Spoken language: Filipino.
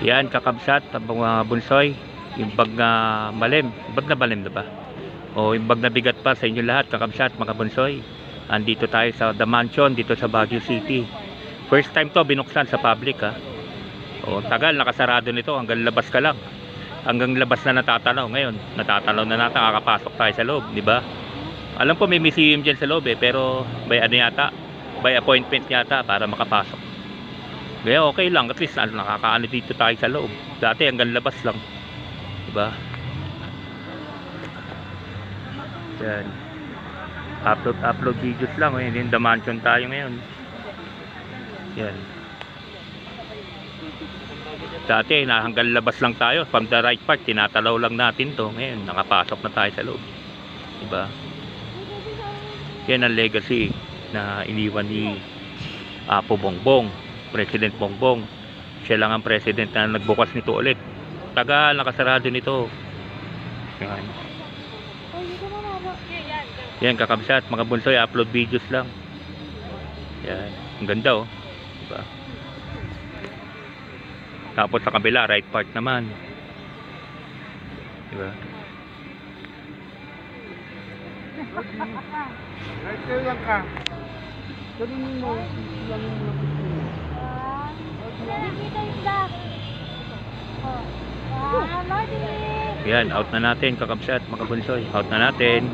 Yan, kakabsat, mga bunsoy. Yung bag na malim. Bag na malim na ba? O yung bag na bigat pa sa inyo lahat, kakabsat, mga bunsoy. Andito tayo sa The Mansion, dito sa Baguio City. First time to binuksan sa public, ha. O, tagal, nakasarado nito. Hanggang labas ka lang. Hanggang labas na natatanaw. Ngayon, natatanaw na natin, kakapasok tayo sa loob, di ba? Alam ko may museum dyan sa loob, pero by ano yata, by appointment yata para makapasok. Kaya okay lang, at least nakakaano dito tayo sa loob. Dati hanggang labas lang, diba? Yan, upload videos lang. Ngayon, The Mansion tayo ngayon. Yan, dati hanggang labas lang tayo, from the right part tinatalaw lang natin to. Ngayon nakapasok na tayo sa loob, diba? Yan ang legacy na iniwan ni Apo Bongbong, President Bongbong. Siya lang ang president na nagbukas nito ulit. Tagal nakasarado nito. Yan. Yan, kakabsat, mga bunsoy, upload videos lang. Yan, ang ganda, oh. Diba? Tapos sa kabila, right part naman. Diba? Right there lang ka. Sabihin mo, lang yung mga picture. Nakikita yung duck. Oh. Lordy! Yan, out na natin, kakabsat, mga bunsoy. Out na natin.